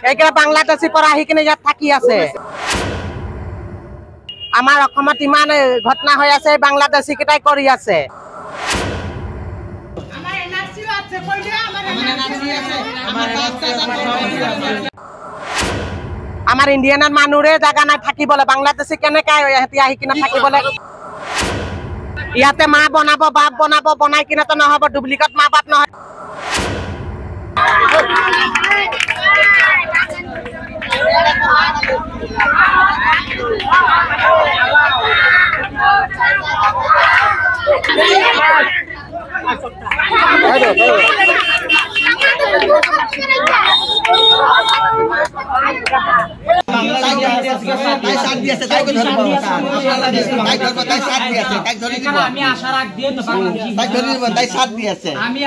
এইকেইটা বাংলাদেশীৰ পৰা আহি কিনে ইয়াত থাকি আছে। আমাৰ অসমত ইমান ঘটনা হৈ আছে, বাংলাদেশী কেইটাই কৰি আছে। আমাৰ ইণ্ডিয়ানৰ মানুহৰে জাগা নাই থাকিবলৈ, বাংলাদেশী কেনেকে আহি কিনে থাকিবলৈ। ইয়াতে মা বনাব, বাপ বনাব, বনাই কিনেতো নহ'ব, ডুপ্লিকেট মা বাপ নহয়। আমি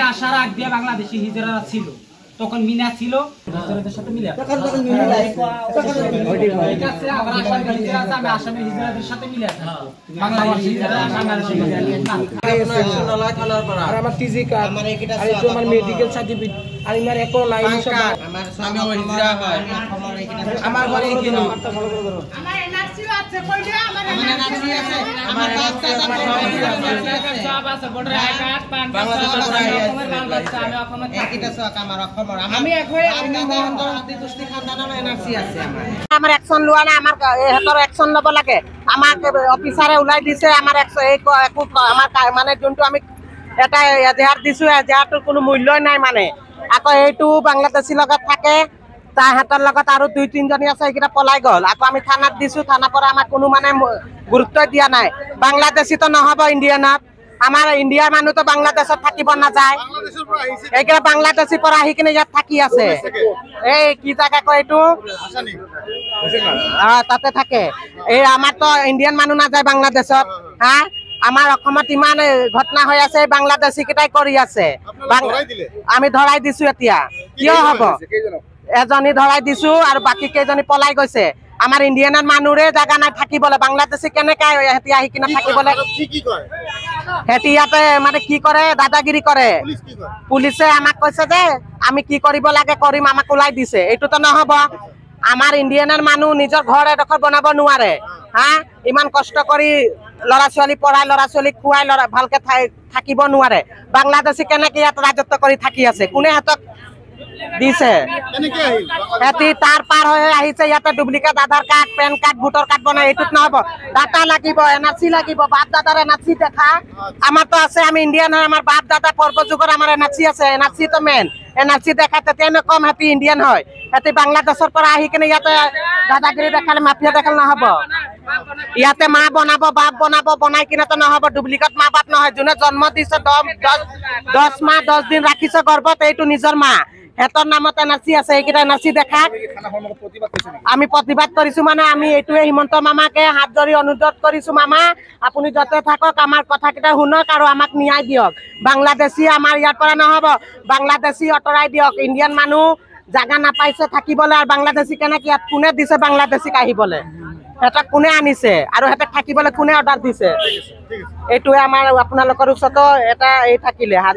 আশা রাখ দিয়ে বাংলাদেশি হিজড়া ছিল, তখন মিনা ছিল হিজড়াদের সাথে মিলে আসামের হিজড়াদের সাথে মিলে বাংলাদেশি হিজড়া বাংলাদেশি আমার টিজি কার্ড আর একটু আমার মেডিকেল সার্টিফিকেট আর আমার একো নাই আমার স্বামী হিজড়া হয় আমার ঘরে এখানে আমার এনআরসি আছে কইলে আমার এনআরসি আছে আমার বাচ্চা সব আছে বড় আই কার্ড পান বাচ্চা আমি অসমত থাকিতা সক আমার অসমৰ আমি একই আদি দুষ্টি খানদানৰ এনআৰসি আছে আমাৰ অ্যাকশন লোৱা নাই, আমাৰ হেতৰ অ্যাকশন লব লাগে। আমাক অফিসাৰে উলাই দিছে, আমাৰ আমাৰ মানে যোনটো আমি এটা এজাহাৰ দিছো, এজাহাৰটোৰ কোনো মূল্যই নাই। মানে আকৌ এইটো বাংলাদেশীৰ লগত থাকে, তাহাঁতৰ লগত আৰু 2-3 জনী আছে, এইকেইটা পলাই গ'ল। আকৌ আমি থানাত দিছো, থানাৰ পৰা আমাক কোনো মানে গুৰুত্ব দিয়া নাই। বাংলাদেশীতো নহ'ব ইণ্ডিয়ানত, আমাৰ ইণ্ডিয়াৰ মানুহতো বাংলাদেশত থাকিব নাযায়। এইকেইটা বাংলাদেশীৰ পৰা আহি কিনে ইয়াত থাকি আছে। এই কি জাগা কয় এইটো, তাতে থাকে। এই আমাৰতো ইণ্ডিয়ান মানুহ নাযায় বাংলাদেশত। হা, আমাৰ অসমত ইমান ঘটনা হৈ আছে, বাংলাদেশী কেইটাই কৰি আছে। আমি ধৰাই দিছো। এতিয়া কিয় হ'ব? এজনী ধৰাই দিছো আৰু বাকী কেইজনী পলাই গৈছে। আমাৰ ইণ্ডিয়ানৰ মানুহৰে জাগা নাই থাকিবলৈ, বাংলাদেশী কেনেকে আহি কিনে থাকিবলৈ। সিহঁতি ইয়াতে মানে কি কৰে, দাদাগিৰি কৰে। পুলিচে আমাক কৈছে যে আমি কি কৰিব লাগে কৰিম, আমাক ওলাই দিছে। এইটোতো নহ'ব। আমাৰ ইণ্ডিয়ানৰ মানুহ নিজৰ ঘৰ এডোখৰ বনাব নোৱাৰে। হা, ইমান কষ্ট কৰি ল'ৰা ছোৱালী পঢ়াই, ল'ৰা ছোৱালীক খুৱাই, ভালকে থাকিব নোৱাৰে। বাংলাদেশী কেনেকে ইয়াত ৰাজত্ব কৰি থাকি আছে, কোনে সিহঁতক দিছে? সিহঁতি তাৰ পাৰ হৈ আহিছে। ইয়াতে duplicate Aadhaar card, PAN card, voter card বনাই। এইটোত নহ'ব, ডাটা লাগিব, এনআৰসি লাগিব। বাপ দাদাৰ এনআৰসি দেখা, আমাৰতো আছে, আমি ইণ্ডিয়ান হয়। আমাৰ বাপ দাদা পূৰ্বযুগৰ আমাৰ এনআৰসি আছে। এনআৰচিটো মেইন, এনআৰসি দেখা, তেতিয়ানো কম সিহঁতি ইণ্ডিয়ান হয়। সিহঁতি বাংলাদেশৰ পৰা আহি কিনে ইয়াতে দাদাগিৰি দেখালে, মাফিয়া দেখালে নহ'ব। ইয়াতে মা বনাব, বাপ বনাব, বনাই কিনেতো নহ'ব, ডুপ্লিকেট মা বাপ নহয়। যোনে জন্ম দিছে 10 মাহ 10 দিন ৰাখিছে গৰ্ভত, এইটো নিজৰ মা। হেতৰ নামত এনআৰসি আছে, এইকেইটা এনআৰসি দেখা। আমি প্ৰতিবাদ কৰিছো। মানে আমি এইটোৱে হিমন্ত মামাকে হাত ধৰি অনুৰোধ কৰিছো, মামা আপুনি য'তে থাকক আমাৰ কথাকেইটা শুনক আৰু আমাক ন্যায় দিয়ক। বাংলাদেশী আমাৰ ইয়াৰ পৰা নহ'ব, বাংলাদেশী আঁতৰাই দিয়ক। ইণ্ডিয়ান মানুহ জাগা নাপাইছে থাকিবলৈ, আৰু বাংলাদেশী কেনেকে ইয়াত কোনে দিছে বাংলাদেশীক আহিবলৈ? সিহঁতক কোনে আনিছে আৰু সিহঁতক থাকিবলৈ কোনে অৰ্ডাৰ দিছে? এইটোৱে আমাৰ আপোনালোকৰ ওচৰতো এটা এই থাকিলে হাত